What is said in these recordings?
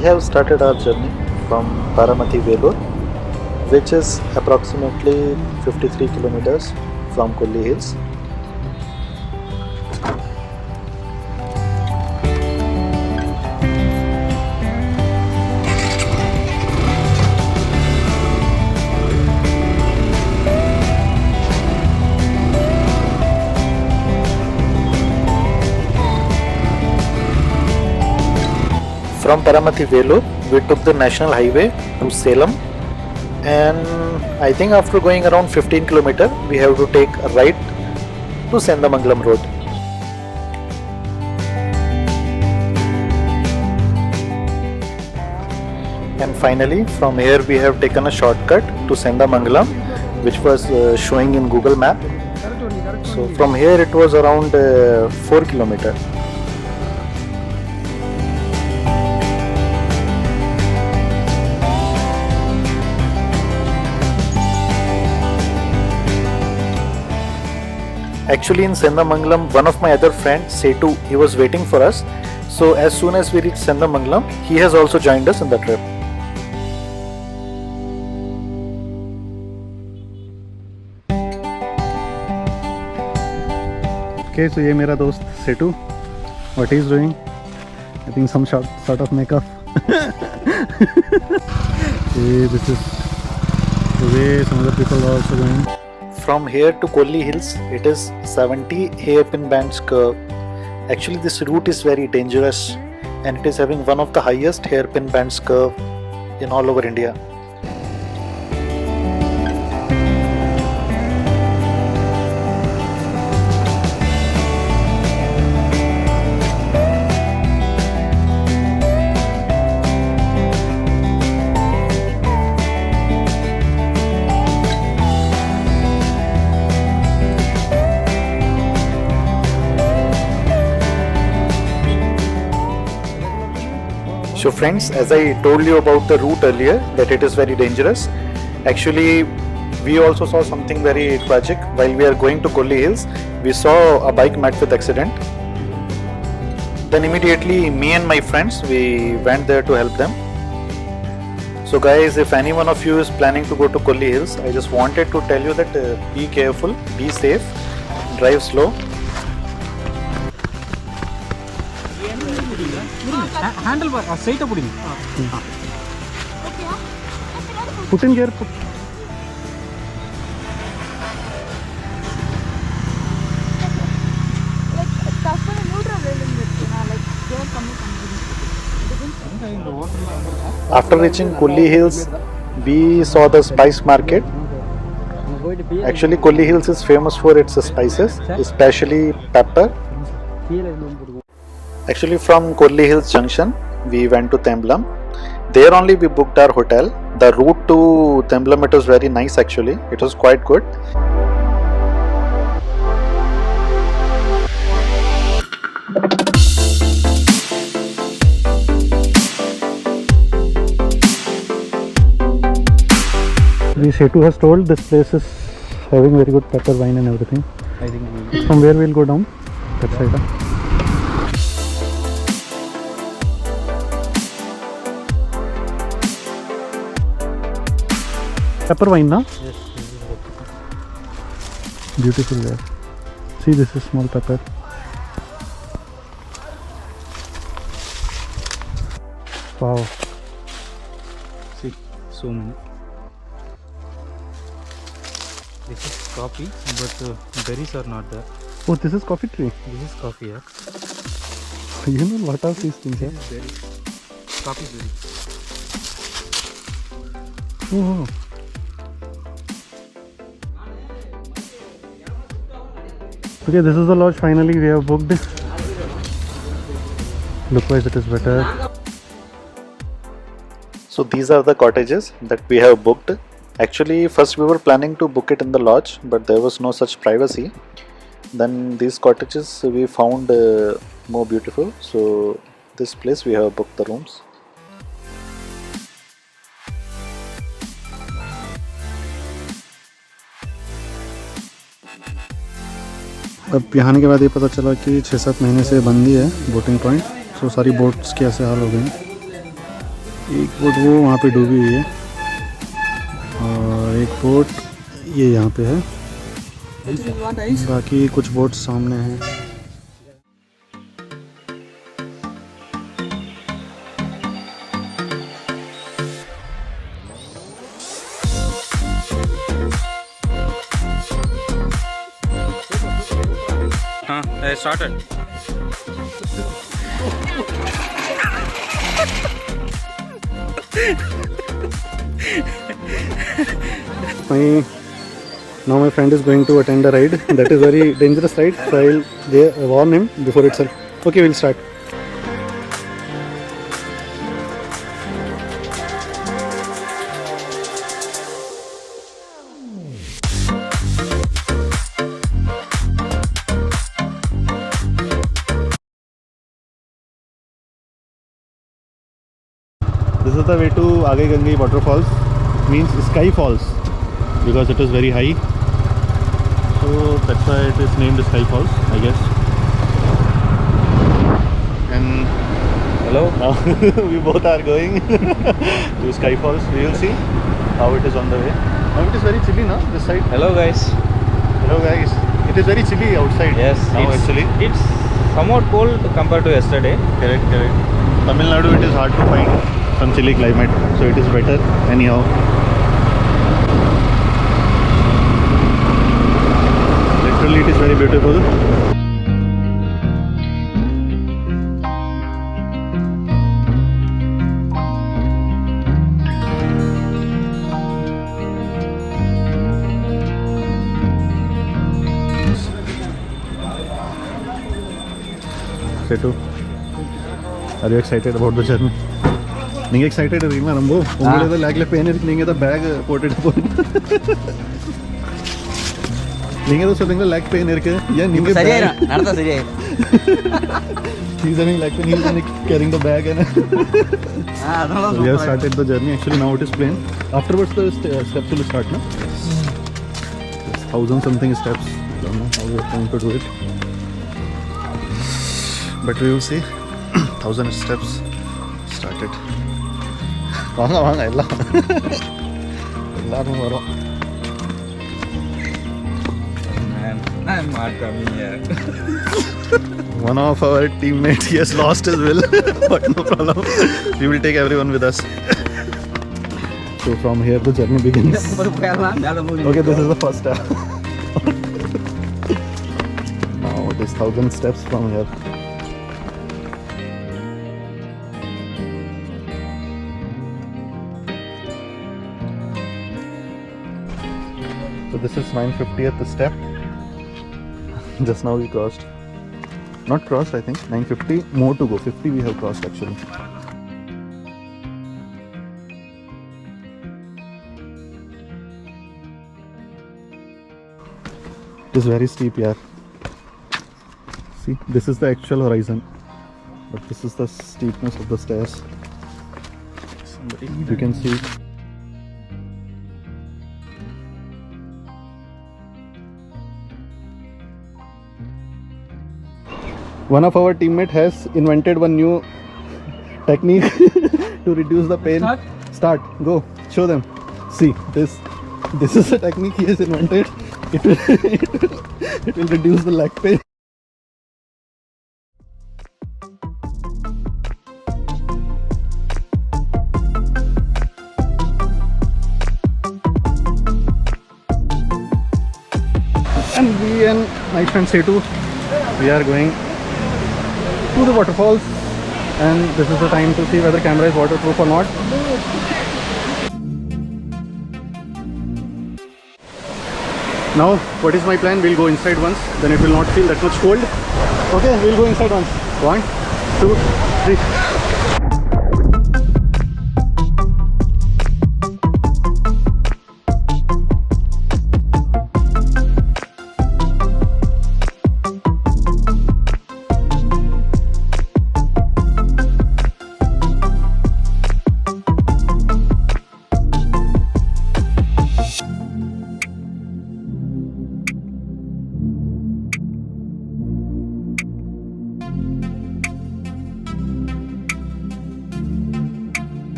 we have started our journey from Baramati Velur, which is approximately 53 kilometers from Kolli Hills. From Baramati Velur, we took the national highway to Salem, and I think after going around 15 kilometers, we have to take a right to Sendamangalam road. And finally, from here we have taken a shortcut to Sendamangalam, which was showing in Google Map. So from here it was around 4 kilometers. Actually, in Sendamangalam, one of my other friends, Setu, he was waiting for us. So as soon as we reached Sendamangalam, he has also joined us in the trip. Okay, so ये मेरा दोस्त Setu. What he's doing? I think some sort of makeup. Okay, this is the way some other people are also going. From here to Kolli Hills, it is 70 hairpin bands curve. Actually, this route is very dangerous and it is having one of the highest hairpin bands curve in all over India. So friends, as I told you about the route earlier, that it is very dangerous. Actually, we also saw something very tragic. While we are going to Kolli Hills, we saw a bike met with accident. Then immediately me and my friends, we went there to help them. So guys, if any one of you is planning to go to Kolli Hills, I just wanted to tell you that be careful, be safe, drive slow. Handle bar straight up Put in gear. After reaching Kolli Hills, we saw the spice market. Actually, Kolli Hills is famous for its spices, especially pepper. Actually, from Kolli Hills Junction, we went to Temblam. There only we booked our hotel. The route to Temblam, it was very nice actually. It was quite good. The Setu has told this place is having very good pepper wine and everything. I think From where we'll go down? That side. Pepper wine, na? yes, Beautiful there. See, this is small pepper. Wow. see so many. This is coffee, but berries are not there. Oh, this is coffee tree. This is coffee, yeah. You know what are these things? This Yeah? is berry. Coffee berry. Oh. Okay, this is the lodge. Finally, we have booked. Look-wise, it is better. So these are the cottages that we have booked. Actually, first we were planning to book it in the lodge, but there was no such privacy. Then these cottages we found more beautiful. So this place we have booked the rooms. अब यहाँ आने के बाद ये पता चला कि 6-7 महीने से बंद ही है बोटिंग पॉइंट. सो सारी बोट्स की ऐसे हाल हो गई. एक बोट वो वहाँ पे डूबी हुई है और एक बोट ये यहाँ पे है, बाकी कुछ बोट सामने हैं। I started. Now my friend is going to attend a ride that is very dangerous ride, so I'll warn him before itself. Okay, we'll start. This is the way to Agai Gangai waterfalls, means Sky Falls, because it is very high. So that's why it is named Sky Falls, I guess. And Hello. now we both are going to Sky Falls. We will see how it is on the way. Now it is very chilly now, this side. Hello guys. Hello guys. It is very chilly outside. Yes. Now it's, actually. it's somewhat cold compared to yesterday. Correct, correct. Tamil Nadu, it is hard to find some chilly climate, so it is better anyhow. Literally, it is very beautiful. Setu, are you excited about the journey? Ninge excited irina nambo ungale lagle pain ninge the bag ported ninge the something lag pain irke yeah ninge சரியாயிரும் நடந்தா சரியாயிரும் he's having lag pain, he's only carrying the bag and அதனால we have started the journey. Actually now it is plain, afterwards the steps will start, no? Yes, 1000 something steps. Don't know how we are going to do it, but we will see. 1000 steps started. வாங்க வாங்க எல்லாம் எல்லாரும் வரோம். Man, I'm not coming here. One of our teammates, he has lost his will, but no problem. We will take everyone with us. So from here the journey begins. போயிடலாம் மேல போய் Okay, this is the first step. Now it is 1000 steps from here. So this is 950th step. Just now we crossed. Not crossed, I think. 950, more to go. 50 we have crossed actually. It is very steep here. See, this is the actual horizon, but this is the steepness of the stairs. You can see. One of our teammate has invented one new technique to reduce the pain. Start. Go. Show them. See, this is the technique he has invented. It will reduce the leg pain. And we and my friend Setu, we are going to the waterfalls, and this is the time to see whether camera is waterproof or not. Now what is my plan? We'll go inside once, then it will not feel that much cold. Okay, we'll go inside once. 1, 2, 3.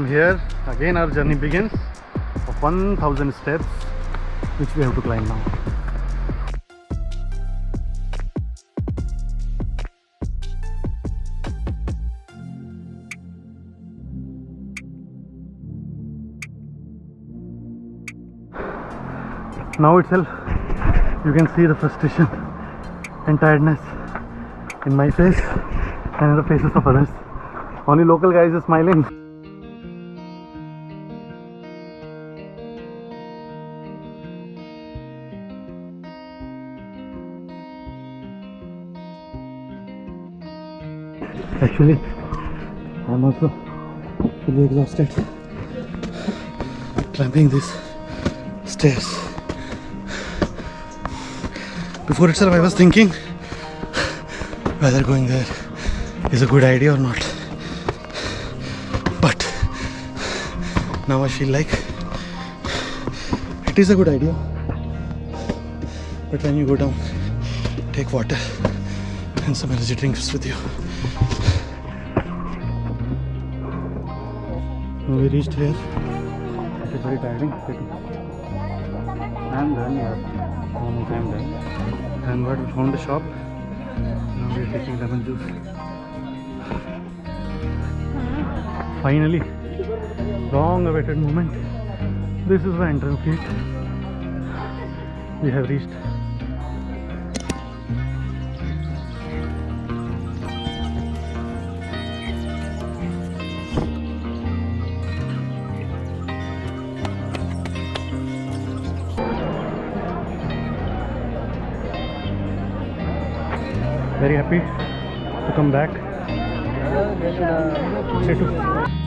From here, again our journey begins of 1000 steps, which we have to climb now. Now itself, you can see the frustration and tiredness in my face and in the faces of others. Only local guys are smiling. Actually, I'm also fully exhausted climbing these stairs. Before itself, I was thinking whether going there is a good idea or not. But now I feel like it is a good idea. But when you go down, take water and some energy drinks with you. Now we reached here. It is very tiring. I'm done, yeah. Almost I'm done. And what we found a shop. Now we are taking lemon juice. Finally, long awaited moment. This is the entrance gate. We have reached. Very happy to come back. Say to.